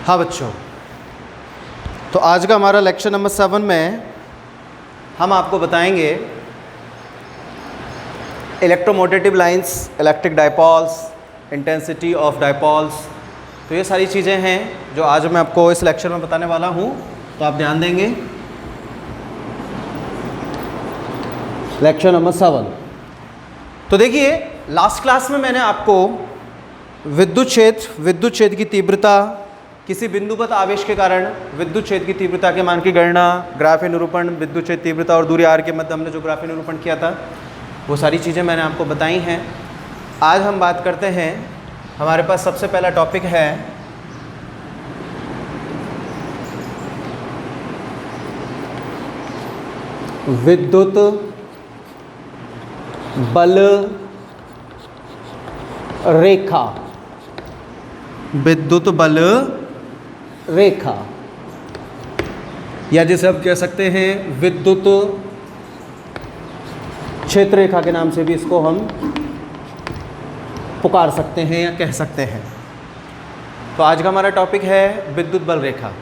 हाँ बच्चों, तो आज का हमारा लेक्चर नंबर 7 में हम आपको बताएंगे electromotive lines, electric dipoles, intensity of dipoles. तो ये सारी चीज़ें हैं जो आज मैं आपको इस लेक्चर में बताने वाला हूँ, तो आप ध्यान देंगे। Lecture number 7। तो देखिए, लास्ट क्लास में मैंने आपको विद्युत क्षेत्र की तीव्रता, किसी बिंदुपत आवेश के कारण विद्युत क्षेत्र की तीव्रता के मान की गणना, ग्राफीय निरूपण, विद्युत क्षेत्र तीव्रता और दूरी r के मध्य हमने जो ग्राफीय निरूपण किया था, वो सारी चीज़ें मैंने आपको बताई हैं। आज हम बात करते हैं, हमारे पास सबसे पहला टॉपिक है विद्युत बल रेखा। विद्युत बल रेखा, या जिसे हम कह सकते हैं विद्युत क्षेत्र रेखा के नाम से भी इसको हम पुकार सकते हैं या कह सकते हैं। तो आज का हमारा टॉपिक है विद्युत बल रेखा।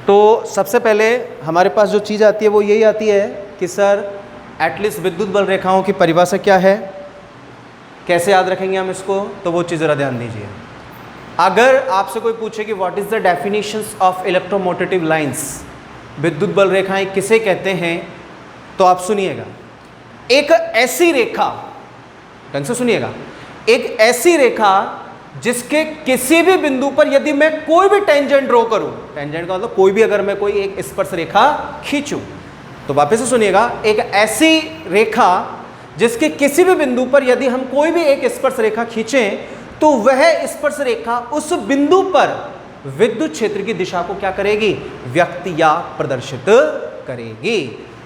तो सबसे पहले हमारे पास जो चीज़ आती है वो यही आती है कि सर एटलीस्ट विद्युत बल रेखाओं की परिभाषा क्या है, कैसे याद रखेंगे हम इसको। तो वो चीज़ ज़रा ध्यान दीजिए। अगर आपसे कोई पूछे कि what is the definitions of electromotive lines, विद्युत बल रेखाएं किसे कहते हैं, तो आप सुनिएगा। एक ऐसी रेखा, ढंग से सुनिएगा, एक ऐसी रेखा जिसके किसी भी बिंदु पर यदि मैं कोई भी टेंजेंट ड्रॉ करूं, टेंजेंट का मतलब कोई भी, अगर मैं कोई एक स्पर्श रेखा खींचूं, तो वापस से सुनिएगा, एक ऐसी रेखा जिसके किसी भी बिंदु पर यदि हम कोई भी एक स्पर्श रेखा खींचें, तो वह स्पर्श रेखा उस बिंदु पर विद्युत क्षेत्र की दिशा को क्या करेगी, व्यक्त या प्रदर्शित करेगी।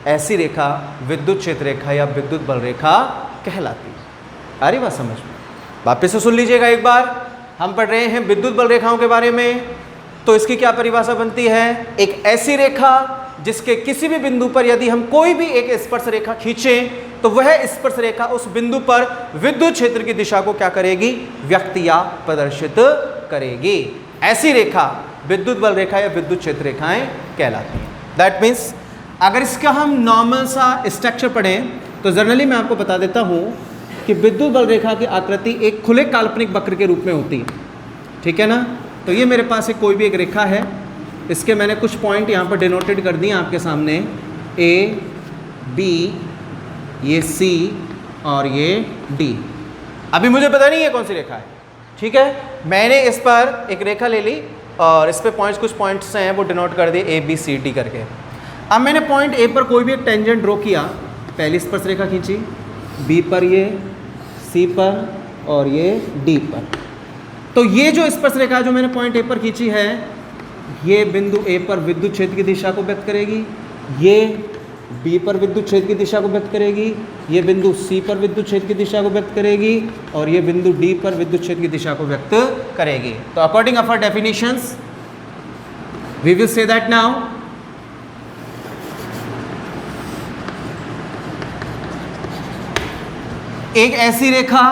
ऐसी रेखा विद्युत क्षेत्र रेखा या विद्युत बल रेखा कहलाती है। आ रही बात समझ में? वापस से सुन लीजिएगा एक बार। हम पढ़ रहे हैं विद्युत बल रेखाओं के बारे में। तो इसकी क्या परिभाषा बनती है, एक ऐसी रेखा जिसके किसी भी बिंदु पर यदि हम कोई भी एक स्पर्श रेखा खींचें, तो वह स्पर्श रेखा उस बिंदु पर विद्युत क्षेत्र की दिशा को क्या करेगी, व्यक्त या प्रदर्शित करेगी। ऐसी रेखा विद्युत बल रेखा या विद्युत क्षेत्र रेखाएं कहलाती हैं। दैट मीन्स अगर इसका हम नॉर्मल सा स्ट्रक्चर पढ़ें, तो जनरली मैं आपको बता देता हूं कि विद्युत बल रेखा की आकृति एक खुले काल्पनिक वक्र के रूप में होती है। ठीक है ना? तो ये मेरे पास कोई भी एक रेखा है, इसके मैंने कुछ पॉइंट यहाँ पर डिनोटेड कर दिए आपके सामने, ए, बी, ये सी और ये डी। अभी मुझे पता नहीं है कौन सी रेखा है। ठीक है, मैंने इस पर एक रेखा ले ली और इस पे पॉइंट्स, कुछ पॉइंट्स हैं वो डिनोट कर दिए ए बी सी डी करके। अब मैंने पॉइंट ए पर कोई भी एक टेंजेंट ड्रॉ किया, पहली स्पर्श रेखा खींची, बी पर ये, सी पर और ये डी पर। तो ये जो स्पर्श रेखा जो मैंने पॉइंट ए पर खींची है, ये बिंदु ए पर विद्युत क्षेत्र की दिशा को व्यक्त करेगी, ये बी पर विद्युत क्षेत्र की दिशा को व्यक्त करेगी, ये बिंदु सी पर विद्युत क्षेत्र की दिशा को व्यक्त करेगी और ये बिंदु डी पर विद्युत क्षेत्र की दिशा को व्यक्त करेगी। तो according of our definitions we will say that now एक ऐसी रेखा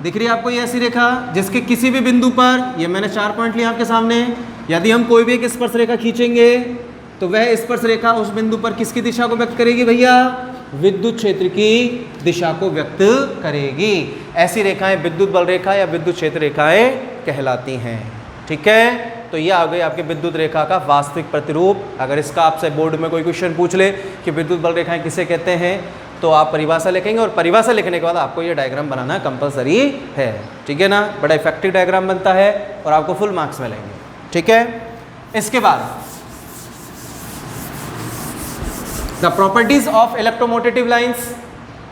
दिख रही है आपको, ये ऐसी रेखा जिसके किसी भी बिंदु पर, ये मैंने 4 पॉइंट लिया आपके सामने, यदि हम कोई भी एक स्पर्श रेखा खींचेंगे तो वह स्पर्श रेखा उस बिंदु पर किसकी दिशा को व्यक्त करेगी भैया, विद्युत क्षेत्र की दिशा को व्यक्त करेगी। ऐसी रेखाएं विद्युत बल रेखा या विद्युत क्षेत्र रेखाएं कहलाती हैं। ठीक है, तो ये आ गई आपके विद्युत रेखा का वास्तविक प्रतिरूप। अगर इसका आपसे बोर्ड में कोई क्वेश्चन पूछ ले कि विद्युत बल रेखाएं किसे कहते हैं, तो आप परिभाषा लिखेंगे और परिभाषा लिखने के बाद आपको ये डायग्राम बनाना कंपलसरी है। ठीक है ना? बड़ा इफेक्टिव डायग्राम बनता है और आपको फुल मार्क्स मिलेंगे। ठीक है, इसके बाद the properties of electromotive lines,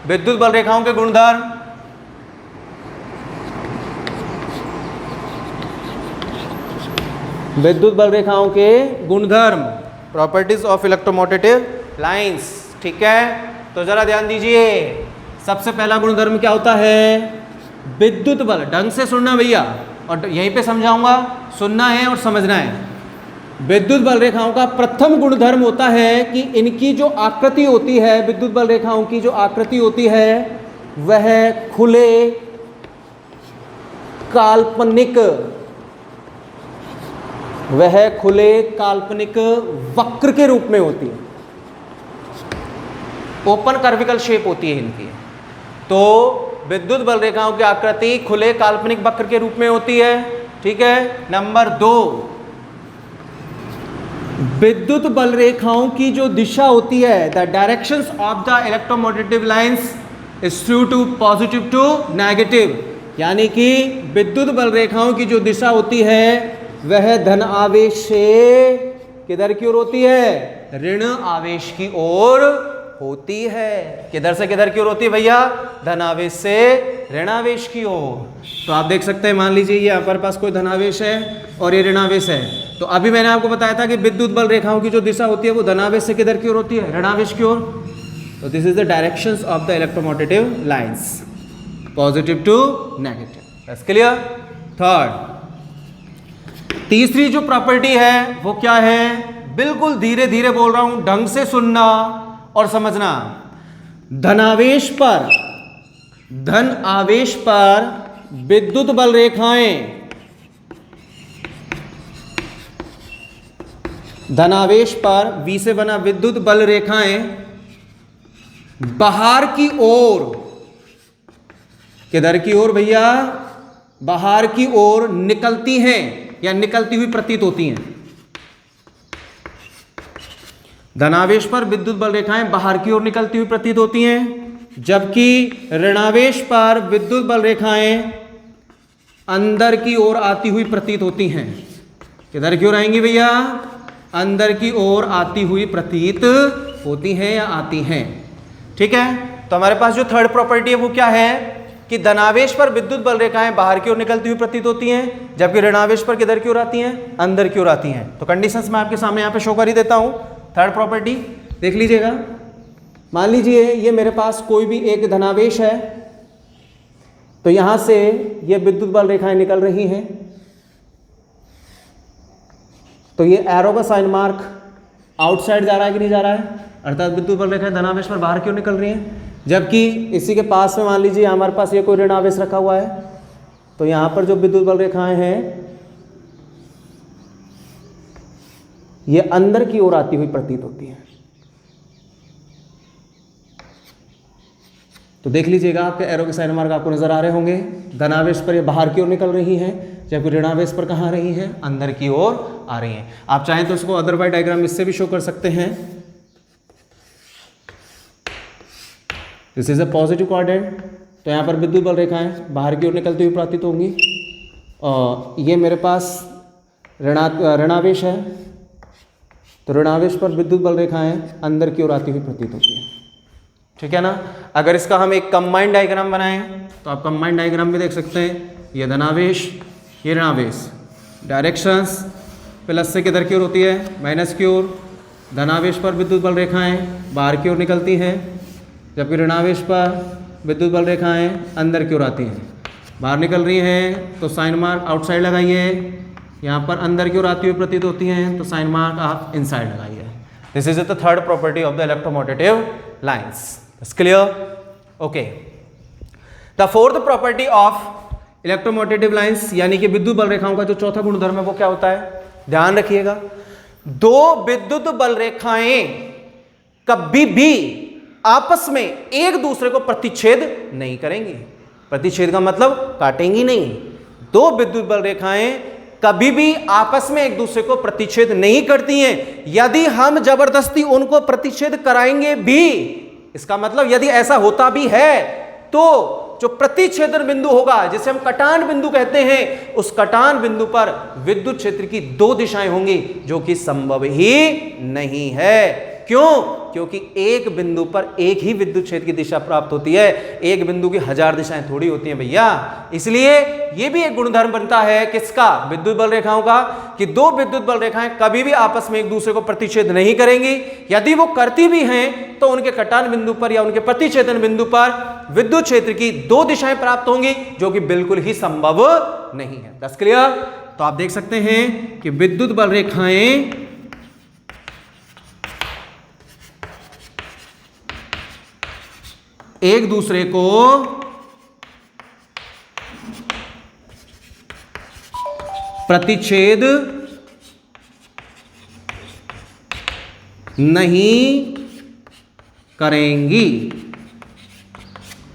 विद्युत बल रेखाओं के गुणधर्म। विद्युत बल रेखाओं के गुणधर्म, प्रॉपर्टीज ऑफ इलेक्ट्रोमोटिव लाइंस। ठीक है, तो जरा ध्यान दीजिए। सबसे पहला गुणधर्म क्या होता है, विद्युत बल। ढंग से सुनना भैया, और यहीं पे समझाऊंगा, सुनना है और समझना है। विद्युत बल रेखाओं का प्रथम गुणधर्म होता है कि इनकी जो आकृति होती है, विद्युत बल रेखाओं की जो आकृति होती है, वह खुले काल्पनिक वह खुले काल्पनिक वक्र के रूप में होती है, ओपन कर्विकल शेप होती है इनकी। तो विद्युत बल रेखाओं की आकृति खुले काल्पनिक वक्र के रूप में होती है। ठीक है। नंबर 2, विद्युत बल रेखाओं की जो दिशा होती है, the directions of the electromotive lines is through to positive to negative, यानी कि विद्युत बल रेखाओं की जो दिशा होती है वह धन आवेश से किधर की ओर होती है? ऋण आवेश की ओर होती है। किधर से किधर की ओर होती है भैया? धनावेश से ऋणावेश की ओर। तो आप देख सकते हैं, मान लीजिए ये हमारे पास कोई धनावेश है और ये ऋणावेश है। तो अभी मैंने आपको बताया था कि विद्युत बल रेखाओं की जो दिशा होती है वो धनावेश से किधर की ओर होती है? ऋणावेश की ओर। तो this is the directions of the electromotive lines, positive to negative. That's clear. Third, तीसरी जो प्रॉपर्टी है वो क्या है? बिल्कुल धीरे धीरे बोल रहा हूं, ढंग से सुनना और समझना। धन आवेश पर विद्युत बल रेखाएं, धनावेश पर V से बना विद्युत बल रेखाएं बाहर की ओर, किधर की ओर भैया? बाहर की ओर निकलती हैं या निकलती हुई प्रतीत होती हैं। धनावेश पर विद्युत बल रेखाएं बाहर की ओर निकलती हुई प्रतीत होती हैं, जबकि ऋणावेश पर विद्युत बल रेखाएं अंदर की ओर आती हुई प्रतीत होती हैं। किधर की ओर आएंगी भैया? अंदर की ओर आती हुई प्रतीत होती हैं या आती हैं। ठीक है। तो हमारे पास जो थर्ड प्रॉपर्टी है वो क्या है कि धनावेश पर विद्युत बल रेखाएं बाहर की ओर निकलती हुई प्रतीत होती हैं, जबकि ऋणावेश पर किधर की ओर आती हैं? अंदर की ओर आती हैं। तो कंडीशंस मैं आपके सामने यहाँ पे शो कर ही देता हूं। थर्ड प्रॉपर्टी देख लीजिएगा। मान लीजिए ये मेरे पास कोई भी एक धनावेश है, तो यहां से ये विद्युत बल रेखाएं निकल रही हैं, तो ये एरो का साइन मार्क आउटसाइड जा रहा है कि नहीं जा रहा है? अर्थात विद्युत बल रेखाएं धनावेश पर बाहर की ओर निकल रही हैं। जबकि इसी के पास में मान लीजिए हमारे पास ये कोई ऋणावेश रखा हुआ है, तो यहां पर जो विद्युत बल रेखाएं हैं ये अंदर की ओर आती हुई प्रतीत होती हैं। तो देख लीजिएगा, आपके एरो के साइन मार्क आपको नजर आ रहे होंगे। धनावेश पर ये बाहर की ओर निकल रही हैं, जबकि ऋणावेश पर कहाँ आ रही हैं? अंदर की ओर आ रही हैं। आप चाहें तो इसको अदरवाइज डायग्राम इससे भी शो कर सकते हैं। This is a positive quadrant, तो यहाँ पर विद्युत बल रेखाएं बाहर की ओर निकलती हुई प्रतीत होंगी, और ये मेरे पास ऋणावेश है, तो ऋणावेश पर विद्युत बल रेखाएं अंदर की ओर आती हुई प्रतीत होती है। ठीक है ना। अगर इसका हम एक कंबाइंड डायग्राम बनाएं तो आप कंबाइंड डायग्राम में देख सकते हैं, ये धनावेश, ये ऋणावेश, डायरेक्शंस प्लस से किधर की ओर होती है? माइनस की ओर। धनावेश पर विद्युत बल रेखाएं बाहर की ओर निकलती हैं, जबकि ऋणावेश पर विद्युत बल रेखाएं अंदर की ओर आती हैं। बाहर निकल रही हैं तो साइन मार्क आउटसाइड लगाइए, यहाँ पर अंदर की ओर आती हुई प्रतीत होती हैं तो साइन मार्क आप इनसाइड लगाइए। This is the third property of the electromotive lines. It's clear? Okay. The fourth property of electromotive lines, यानी कि विद्युत बल रेखाओं का जो चौथा गुणधर्म है वो क्या होता है? ध्यान रखिएगा, दो विद्युत बल रेखाएं कभी भी आपस में एक दूसरे को प्रतिच्छेद नहीं करेंगी। प्रतिच्छेद का मतलब काटेंगी नहीं। दो विद्युत बल रेखाएं कभी भी आपस में एक दूसरे को प्रतिच्छेद नहीं करती हैं। यदि हम जबरदस्ती उनको प्रतिच्छेद कराएंगे भी, इसका मतलब यदि ऐसा होता भी है तो जो प्रतिच्छेदन बिंदु होगा, जिसे हम कटान बिंदु कहते हैं, उस कटान बिंदु पर विद्युत क्षेत्र की दो दिशाएं होंगी, जो कि संभव ही नहीं है। क्यों? क्योंकि एक बिंदु पर एक ही विद्युत क्षेत्र की दिशा प्राप्त होती है, एक बिंदु की 1000 दिशाएं थोड़ी होती हैं भैया। इसलिए यह भी एक गुणधर्म बनता है किसका? विद्युत बल रेखाओं का, कि दो विद्युत बल रेखाएं कभी भी आपस में एक दूसरे को प्रतिच्छेद नहीं करेंगी। यदि वो करती भी हैं तो उनके कटान बिंदु पर या उनके प्रतिच्छेदन बिंदु पर विद्युत क्षेत्र की दो दिशाएं प्राप्त होंगी, जो कि बिल्कुल ही संभव नहीं है। That's clear? तो आप देख सकते हैं कि विद्युत बल रेखाएं एक दूसरे को प्रतिच्छेद नहीं करेंगी,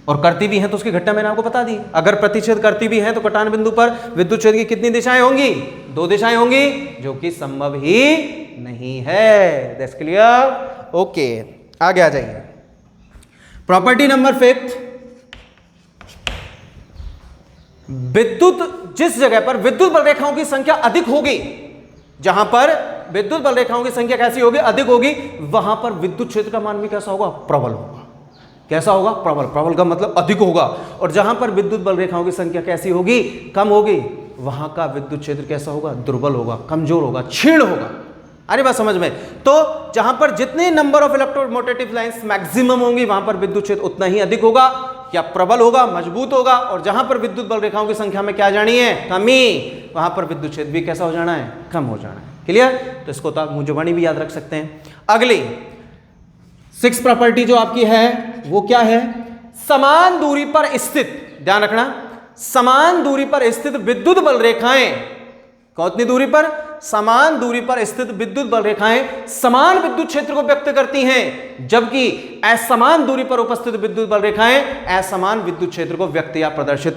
और करती भी हैं तो उसकी घटना मैंने आपको बता दी। अगर प्रतिच्छेद करती भी हैं तो कटान बिंदु पर विद्युत क्षेत्र की कितनी दिशाएं होंगी? 2 दिशाएं होंगी, जो कि संभव ही नहीं है। That's clear? ओके, आगे आ जाइए। प्रॉपर्टी नंबर 5, विद्युत जिस जगह पर विद्युत बल रेखाओं की संख्या अधिक होगी, जहां पर विद्युत बल रेखाओं की संख्या कैसी होगी? अधिक होगी, वहां पर विद्युत क्षेत्र का मान भी कैसा होगा? प्रबल होगा। कैसा होगा? प्रबल। प्रबल का मतलब अधिक होगा। और जहां पर विद्युत बल रेखाओं की संख्या कैसी होगी? कम होगी, वहां का विद्युत क्षेत्र कैसा होगा? दुर्बल होगा, कमजोर होगा, क्षीण होगा। अरे बात समझ में? तो जहां पर जितने number of electromotive lines maximum होंगी, वहां पर विद्युत क्षेत्र उतना ही अधिक होगा या प्रबल होगा, मजबूत होगा। और जहां पर विद्युत बल रेखाओं की संख्या में क्या जानी है? कमी, वहां पर विद्युत क्षेत्र भी कैसा हो जाना है? कम हो जाना है। क्लियर? तो इसको तो आप मूंजवानी भी याद रख सकते हैं। अगली 6 प्रॉपर्टी जो आपकी है वो क्या है? समान दूरी पर स्थित, ध्यान रखना, समान दूरी पर स्थित विद्युत बल रेखाएं, कितनी दूरी पर? समान दूरी पर स्थित विद्युत बल रेखाएं समान विद्युत क्षेत्र को व्यक्त करती हैं, जबकि असमान दूरी पर उपस्थित विद्युत बल रेखाएं असमान विद्युत क्षेत्र को व्यक्त या प्रदर्शित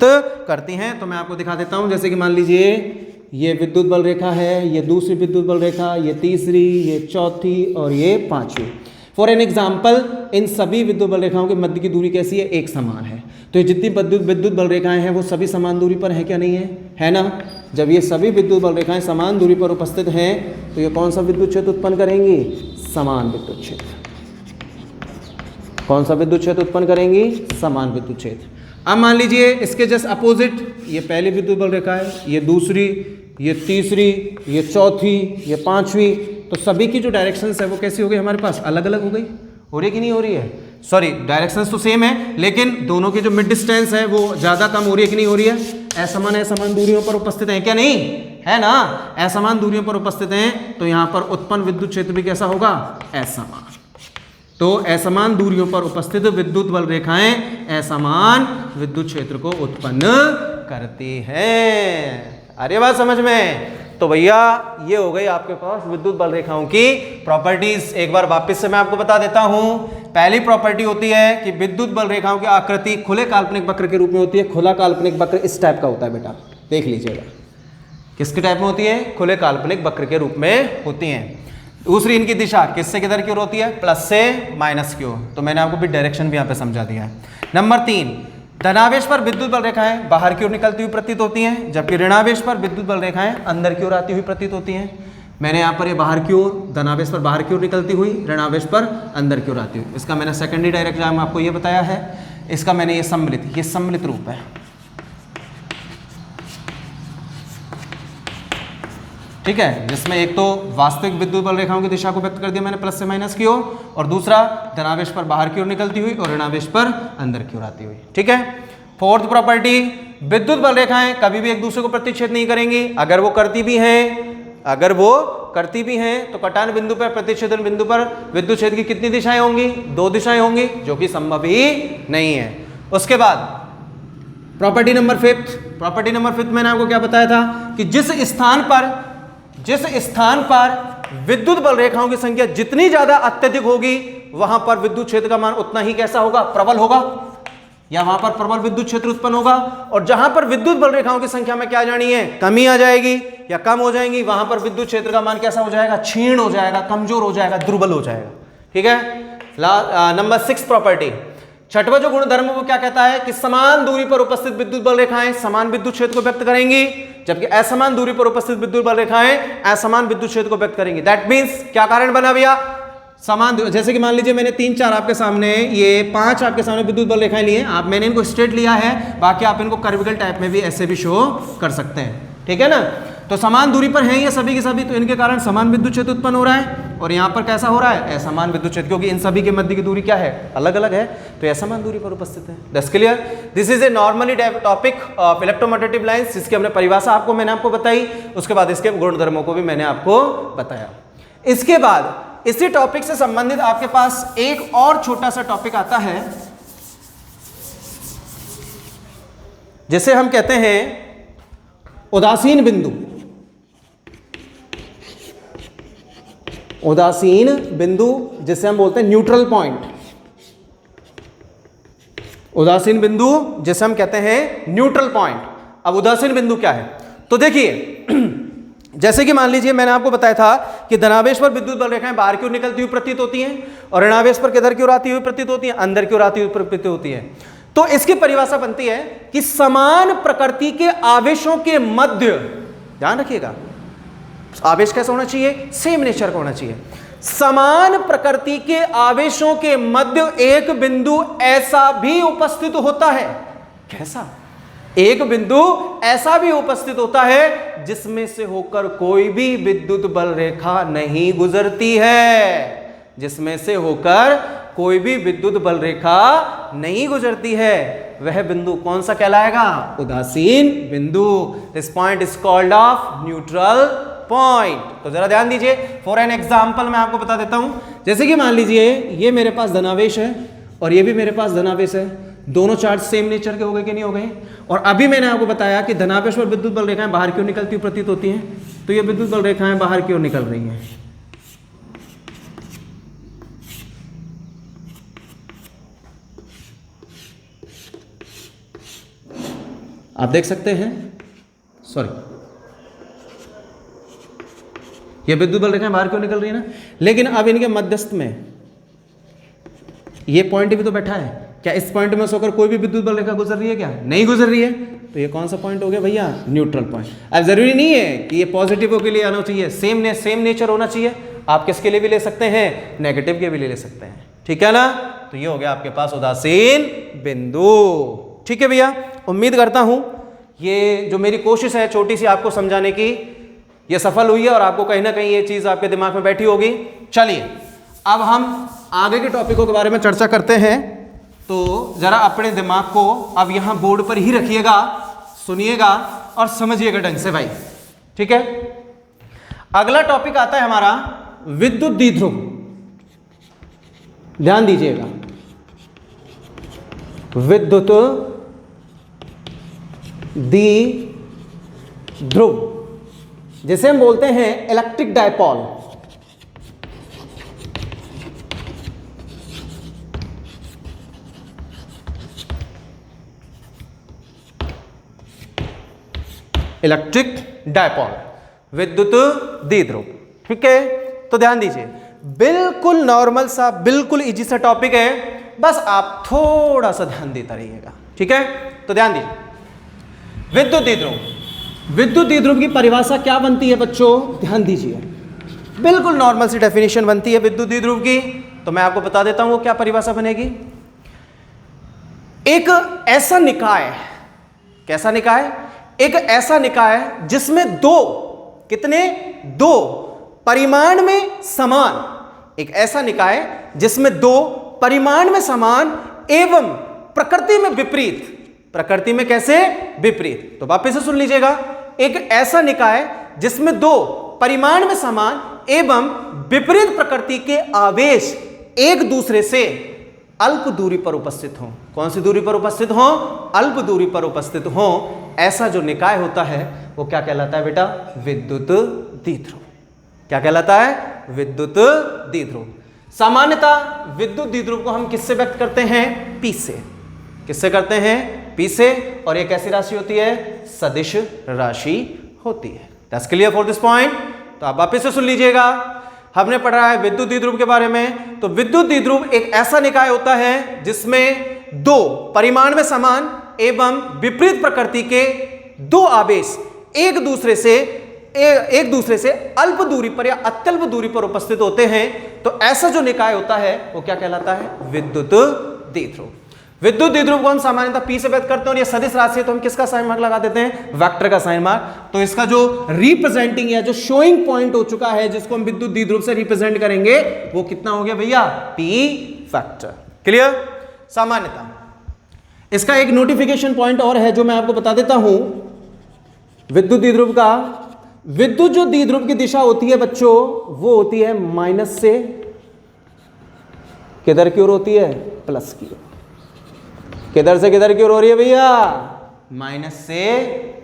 करती हैं। तो मैं आपको दिखा देता हूं, जैसे कि मान लीजिए ये विद्युत बल रेखा है, ये दूसरी विद्युत बल रेखा, ये तीसरी, ये चौथी और ये पांचवी। फॉर एन एग्जाम्पल, इन सभी विद्युत बल रेखाओं के मध्य की दूरी कैसी है? एक समान है। तो ये जितनी विद्युत बल रेखाएं हैं वो सभी समान दूरी पर है क्या? नहीं है? है ना? जब ये सभी विद्युत बल रेखाएं समान दूरी पर उपस्थित हैं तो ये कौन सा विद्युत क्षेत्र उत्पन्न करेंगी? समान विद्युत क्षेत्र। कौन सा विद्युत क्षेत्र उत्पन्न करेंगी? समान विद्युत क्षेत्र। अब मान लीजिए इसके जस्ट अपोजिट, ये पहली विद्युत बल रेखा है, ये दूसरी, ये तीसरी, ये चौथी, ये पांचवी। तो सभी की जो डायरेक्शंस है वो कैसी हो गई हमारे पास? अलग अलग हो गई। हो रही कि नहीं हो रही है? सॉरी, डायरेक्शंस तो सेम है, लेकिन दोनों की जो मिड डिस्टेंस है वो ज़्यादा कम हो रही है कि नहीं हो रही है? असमान दूरियों पर उपस्थित है क्या? नहीं है ना? असमान दूरियों पर उपस्थित हैं, तो यहाँ पर उत्पन्न विद्युत क्षेत्र भी कैसा होगा? असमान। तो असमान दूरियों पर उपस्थित विद्युत बल रेखाएं असमान विद्युत क्षेत्र को उत्पन्न करती हैं। अरे बात समझ में? तो भैया ये हो गई आपके पास विद्युत बल रेखाओं की प्रॉपर्टीज। एक बार वापस से मैं आपको बता देता हूं। पहली प्रॉपर्टी होती है कि विद्युत बल रेखाओं की आकृति खुले काल्पनिक वक्र के रूप में होती है। खुला काल्पनिक वक्र इस टाइप का होता है बेटा, देख लीजिएगा। किसके टाइप में होती है? खुले काल्पनिक वक्र के रूप में होती हैं। दूसरी, इनकी दिशा किससे किधर की ओर होती है? प्लस से माइनस की ओर। तो मैंने आपको भी डायरेक्शन भी यहाँ पे समझा दिया है। नंबर 3, धनावेश पर विद्युत बल रेखाएं बाहर की ओर निकलती हुई प्रतीत होती हैं, जबकि ऋणावेश पर विद्युत बल रेखाएं अंदर की ओर आती हुई प्रतीत होती हैं। मैंने यहाँ पर ये बाहर की ओर, धनावेश पर बाहर की ओर निकलती हुई, ऋणावेश पर अंदर की ओर आती हुई। इसका मैंने सेकेंडरी डायरेक्शन आपको ये बताया है। इसका मैंने ये सम्मिलित रूप है। ठीक है, जिसमें एक तो वास्तविक विद्युत बल रेखाओं की दिशा को व्यक्त कर दिया मैंने प्लस से माइनस की ओर, और दूसरा धनावेश पर बाहर की ओर निकलती हुई और ऋणावेश पर अंदर की ओर आती हुई। ठीक है। फोर्थ प्रॉपर्टी, विद्युत बल रेखाएं कभी भी एक दूसरे को प्रतिच्छेद नहीं करेंगी। अगर वो करती भी हैं तो कटान बिंदु पर, प्रतिच्छेदन बिंदु पर विद्युत क्षेत्र की कितनी दिशाएं होंगी? 2 दिशाएं होंगी, जो कि संभव ही नहीं है। उसके बाद प्रॉपर्टी नंबर 5 मैंने आपको क्या बताया था कि जिस स्थान पर विद्युत बल रेखाओं की संख्या जितनी ज्यादा अत्यधिक होगी, वहां पर विद्युत क्षेत्र का मान उतना ही कैसा होगा? प्रबल होगा, या वहां पर प्रबल विद्युत क्षेत्र उत्पन्न होगा। और जहां पर विद्युत बल रेखाओं की संख्या में क्या जानी है? कमी आ जाएगी या कम हो जाएंगी, वहां पर विद्युत क्षेत्र का मान कैसा हो जाएगा? क्षीण हो जाएगा, कमजोर हो जाएगा, दुर्बल हो जाएगा। ठीक है। नंबर 6 प्रॉपर्टी, छठवां जो गुणधर्म वो क्या कहता है कि समान दूरी पर उपस्थित विद्युत बल रेखाएं समान विद्युत क्षेत्र को व्यक्त करेंगी, जबकि असमान दूरी पर उपस्थित विद्युत बल रेखाएं असमान विद्युत क्षेत्र को व्यक्त करेंगी। दैट मींस क्या कारण बना भैया? समान, जैसे कि मान लीजिए मैंने 3-4 आपके सामने, ये 5 आपके सामने विद्युत बल रेखाएं लिए, मैंने इनको स्ट्रेट लिया है, बाकी आप इनको कर्विकल टाइप में भी ऐसे भी शो कर सकते हैं। ठीक है ना। तो समान दूरी पर हैं ये सभी के सभी, तो इनके कारण समान विद्युत क्षेत्र उत्पन्न हो रहा है। और यहाँ पर कैसा हो रहा है? असमान विद्युत क्षेत्र, क्योंकि इन सभी के मध्य की दूरी क्या है? अलग अलग है, तो असमान दूरी पर उपस्थित है। That's clear. This is a normally topic of electromotive lines, जिसकी हमने परिभाषा मैंने आपको बताई। उसके बाद इसके गुणधर्मों को भी मैंने आपको बताया। इसके बाद इसी टॉपिक से संबंधित आपके पास एक और छोटा सा टॉपिक आता है, जिसे हम कहते हैं उदासीन बिंदु। उदासीन बिंदु जिसे हम बोलते हैं न्यूट्रल पॉइंट, उदासीन बिंदु जिसे हम कहते हैं न्यूट्रल पॉइंट। अब उदासीन बिंदु क्या है? तो देखिए जैसे कि मान लीजिए मैंने आपको बताया था कि धनावेश पर विद्युत बल रेखाएं बाहर की ओर निकलती हुई प्रतीत होती हैं और ऋणावेश पर किधर की ओर आती हुई प्रतीत होती हैं, अंदर की ओर आती हुई प्रतीत होती है। तो इसकी परिभाषा बनती है कि समान प्रकृति के आवेशों के मध्य, ध्यान रखिएगा आवेश कैसा होना चाहिए, सेम नेचर का होना चाहिए। समान प्रकृति के आवेशों के मध्य एक बिंदु ऐसा भी उपस्थित होता है। कैसा? एक बिंदु ऐसा भी उपस्थित होता है जिसमें से होकर कोई भी विद्युत बल रेखा नहीं गुजरती है, जिसमें से होकर कोई भी विद्युत बल रेखा नहीं गुजरती है। वह बिंदु कौन सा कहलाएगा? उदासीन बिंदु। This point is called off neutral point. तो जरा ध्यान दीजिए, फॉर एन एग्जांपल मैं आपको बता देता हूं। जैसे कि मान लीजिए ये मेरे पास धनावेश है और ये भी मेरे पास धनावेश है, दोनों चार्ज सेम नेचर के हो गए कि नहीं हो गए? और अभी मैंने आपको बताया कि धनावेश पर विद्युत बल रेखाएं बाहर की ओर निकलती हुई प्रतीत होती हैं, तो ये विद्युत बल रेखाएं बाहर की ओर निकल रही हैं। आप देख सकते हैं, सॉरी, ये विद्युत बल रेखाएं बाहर की ओर निकल रही है ना, लेकिन अब इनके मध्यस्थ में ये पॉइंट भी तो बैठा है। क्या इस पॉइंट में से होकर कोई भी विद्युत बल रेखा गुजर रही है? क्या नहीं गुजर रही है। तो ये कौन सा पॉइंट हो गया भैया? Neutral point. अब जरूरी नहीं है कि ये पॉजिटिव के लिए आना चाहिए, सेम नेचर होना चाहिए। आप किसके लिए भी ले सकते हैं? नेगेटिव के भी ले सकते हैं, ठीक है ना। तो ये हो गया आपके पास उदासीन बिंदु। ठीक है भैया, उम्मीद करता हूं ये जो मेरी कोशिश है छोटी सी आपको समझाने की, ये सफल हुई है और आपको कहीं ना कहीं ये चीज आपके दिमाग में बैठी होगी। चलिए अब हम आगे के टॉपिकों के बारे में चर्चा करते हैं। तो जरा अपने दिमाग को अब यहां बोर्ड पर ही रखिएगा, सुनिएगा और समझिएगा ढंग से भाई, ठीक है। अगला टॉपिक आता है हमारा विद्युत द्विध्रुव। ध्यान दीजिएगा, विद्युत द्विध्रुव जिसे हम बोलते हैं इलेक्ट्रिक डायपोल। इलेक्ट्रिक डायपोल, विद्युत द्विध्रुव, ठीक है। तो ध्यान दीजिए, बिल्कुल नॉर्मल सा, बिल्कुल इजी सा टॉपिक है, बस आप थोड़ा सा ध्यान देता रहिएगा, ठीक है। तो ध्यान दीजिए, विद्युत द्विध्रुव, विद्युत द्विध्रुव की परिभाषा क्या बनती है बच्चों? ध्यान दीजिए, बिल्कुल नॉर्मल सी डेफिनेशन बनती है विद्युत द्विध्रुव की। तो मैं आपको बता देता हूं वो क्या परिभाषा बनेगी। एक ऐसा निकाय, कैसा निकाय? एक ऐसा निकाय जिसमें दो, कितने? दो परिमाण में समान, एक ऐसा निकाय जिसमें दो परिमाण में समान एवं प्रकृति में विपरीत, प्रकृति में कैसे? विपरीत। तो वापस से सुन लीजिएगा, एक ऐसा निकाय जिसमें दो परिमाण में समान एवं विपरीत प्रकृति के आवेश एक दूसरे से अल्प दूरी पर उपस्थित हो। कौन सी दूरी पर उपस्थित हो? अल्प दूरी पर उपस्थित हो। ऐसा जो निकाय होता है वो क्या कहलाता है बेटा? विद्युत द्विध्रुव। क्या कहलाता है? विद्युत द्विध्रुव। सामान्यतः विद्युत द्विध्रुव को हम किससे व्यक्त करते हैं? पी से। किससे करते हैं? पी से। और एक ऐसी राशि होती है, सदिश राशि होती है। That's clear for this point. तो आप वापस से सुन लीजिएगा, हमने पढ़ा है विद्युत द्विध्रुव के बारे में। तो विद्युत द्विध्रुव एक ऐसा निकाय होता है जिसमें दो परिमाण में समान एवं विपरीत प्रकृति के दो आवेश एक दूसरे से अल्प दूरी पर या अत्यल्प दूरी पर उपस्थित होते हैं। तो ऐसा जो निकाय होता है वो क्या कहलाता है? विद्युत द्विध्रुव। विद्युत द्विध्रुव को हम सामान्यतः पी से व्यक्त करते हैं और ये सदिश राशि है तो हम किसका साइन मार्क लगा देते हैं? वेक्टर का साइन मार्क। तो इसका जो रिप्रेजेंटिंग या जो शोइंग पॉइंट हो चुका है जिसको हम विद्युत द्विध्रुव से रिप्रेजेंट करेंगे वो कितना हो गया भैया? P factor. क्लियर? सामान्यतः इसका एक नोटिफिकेशन पॉइंट और है जो मैं आपको बता देता हूं विद्युत द्विध्रुव का। विद्युत जो द्विध्रुव की दिशा होती है बच्चों वो होती है माइनस से किधर की ओर होती है? प्लस की ओर। किधर से किधर की ओर हो रही है भैया? माइनस से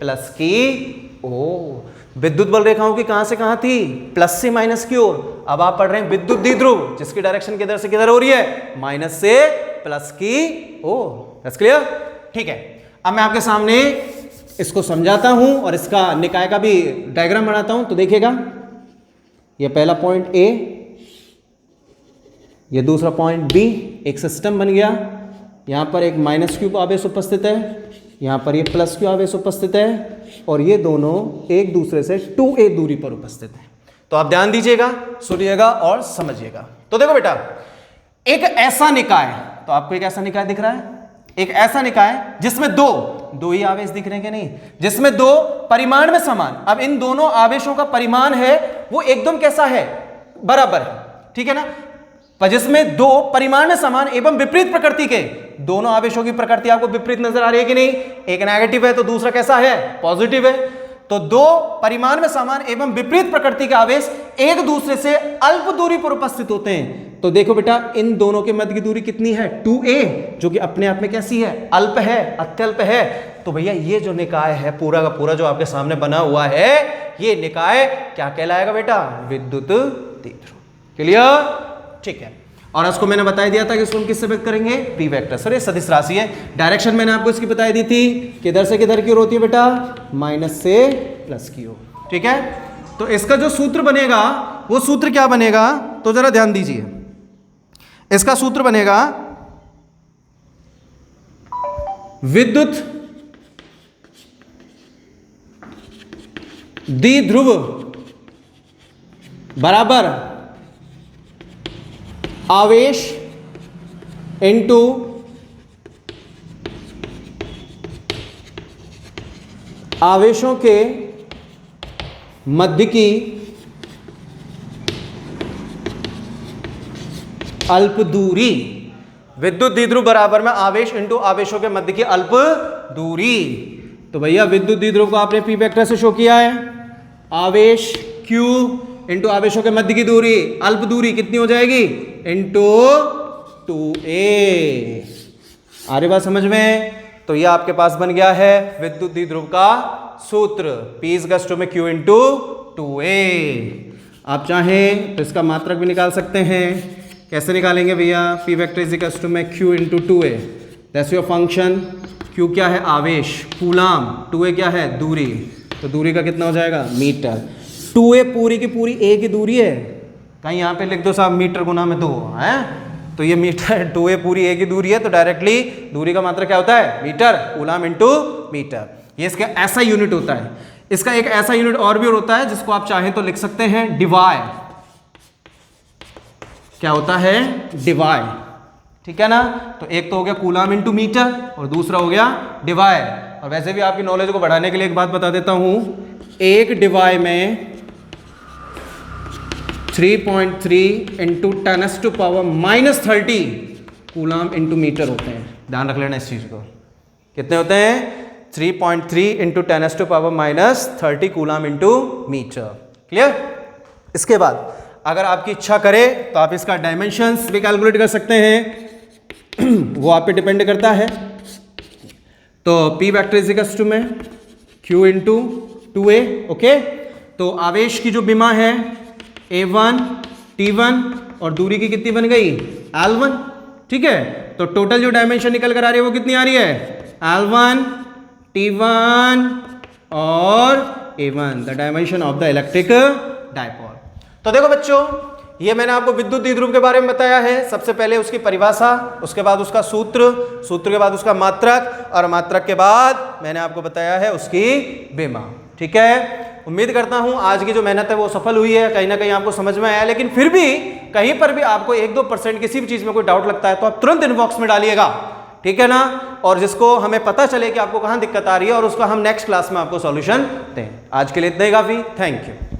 प्लस की ओर। विद्युत बल रेखाओं की कहां से कहां थी, प्लस से माइनस की ओर। अब आप पढ़ रहे हैं विद्युत द्विध्रुव, जिसकी डायरेक्शन किधर से किधर हो रही है, माइनस से प्लस की ओर। That's clear? ठीक है, अब मैं आपके सामने इसको समझाता हूं और इसका निकाय का भी डायग्राम बनाता हूं। तो देखिएगा, ये पहला पॉइंट ए, ये दूसरा पॉइंट बी, एक सिस्टम बन गया। यहां पर एक माइनस क्यू आवेश उपस्थित है, यहां पर ये प्लस क्यू आवेश उपस्थित है, और ये दोनों एक दूसरे से 2a दूरी पर उपस्थित है। तो आप ध्यान दीजिएगा, सुनिएगा और समझिएगा। तो देखो बेटा, एक ऐसा निकाय, तो आपको एक ऐसा निकाय दिख रहा है, एक ऐसा निकाय जिसमें दो ही आवेश दिख रहे हैं कि नहीं, जिसमें दो परिमाण में समान। अब इन दोनों आवेशों का परिमाण है वो एकदम कैसा है, बराबर है, ठीक है ना। पर जिसमें दो परिमाण में समान एवं विपरीत प्रकृति के, दोनों आवेशों की प्रकृति आपको विपरीत नजर आ रही है कि नहीं, एक नेगेटिव है तो दूसरा कैसा है, पॉजिटिव है। तो दो परिमाण में समान एवं विपरीत प्रकृति के आवेश एक दूसरे से अल्प दूरी पर उपस्थित होते हैं। तो देखो बेटा, इन दोनों के मध्य की दूरी कितनी है, 2a, जो कि अपने आप में कैसी है, अल्प है, अत्यल्प है। तो भैया ये जो निकाय है पूरा का पूरा जो आपके सामने बना हुआ है, ये निकाय क्या कहलाएगा बेटा, विद्युत द्विध्रुव। क्लियर? ठीक है, और इसको मैंने बता दिया था कि इसको हम किससे व्यक्त करेंगे, पी वेक्टर। सर ये सदिश राशि है, डायरेक्शन मैंने आपको इसकी बता दी थी, किधर से किधर की ओर होती है बेटा, माइनस से प्लस की ओर। ठीक है, तो इसका जो सूत्र बनेगा वो सूत्र क्या बनेगा, तो जरा ध्यान दीजिए। इसका सूत्र बनेगा विद्युत द्विध्रुव बराबर आवेश इनटू आवेशों के मध्य की अल्प दूरी। विद्युत द्विध्रुव बराबर में आवेश इंटू आवेशों के मध्य की अल्प दूरी। तो भैया विद्युत द्विध्रुव को आपने पी वेक्टर से शो किया है, आवेश q इंटू आवेशों के मध्य की दूरी, अल्प दूरी कितनी हो जाएगी, इंटू 2a। आ रही बात समझ में? तो यह आपके पास बन गया है विद्युत द्विध्रुव का सूत्र, P = में q इंटू 2a। आप चाहें तो इसका मात्रक भी निकाल सकते हैं। कैसे निकालेंगे भैया, P वेक्टर = में q into 2a, that's your function. q क्या है, आवेश, कूलाम, 2a क्या है, दूरी। तो दूरी का कितना हो जाएगा, मीटर। 2a पूरी की पूरी a की दूरी है, कहीं यहाँ पे लिख दो साहब मीटर गुना में 2 है, तो ये मीटर, 2a पूरी a की दूरी है, तो डायरेक्टली दूरी का मात्रक क्या होता है, मीटर, कूलाम इंटू मीटर। ये इसका ऐसा यूनिट होता है। इसका एक ऐसा यूनिट और भी होता है जिसको आप चाहें तो लिख सकते हैं डिवाई। क्या होता है, डिवाई। ठीक है ना, तो एक तो हो गया कूलाम इंटू मीटर और दूसरा हो गया डिवाई। और वैसे भी आपकी नॉलेज को बढ़ाने के लिए एक बात बता देता हूं, एक डिवाई में 3.3 इंटू 10⁻³ कूलाम इंटू मीटर होते हैं। ध्यान रख लेना इस चीज को। कितने होते हैं, 3.3 into 10⁻³ coulomb into metre. Clear? इसके बाद अगर आपकी इच्छा करे तो आप इसका डायमेंशंस भी कैलकुलेट कर सकते हैं, वो आप पे डिपेंड करता है। तो P वेक्टर में q इंटू 2a। ओके, तो आवेश की जो विमा है a1 t1 और दूरी की कितनी बन गई, l1। ठीक है, तो टोटल जो डायमेंशन निकल कर आ रही है वो कितनी आ रही है, l1 t1 और a1, the dimension of the electric dipole. तो देखो बच्चों, ये मैंने आपको विद्युत द्विध्रुव के बारे में बताया है। सबसे पहले उसकी परिभाषा, उसके बाद उसका सूत्र, सूत्र के बाद उसका मात्रक, और मात्रक के बाद मैंने आपको बताया है उसकी विमा। ठीक है, उम्मीद करता हूं आज की जो मेहनत है वो सफल हुई है, कहीं ना कहीं आपको समझ में आया। लेकिन फिर भी कहीं पर भी आपको 1-2% किसी भी चीज में कोई डाउट लगता है तो आप तुरंत इनबॉक्स में डालिएगा, ठीक है ना। और जिसको हमें पता चले कि आपको कहां दिक्कत आ रही है और उसका हम नेक्स्ट क्लास में आपको सॉल्यूशन दें। आज के लिए इतना ही काफी। Thank you.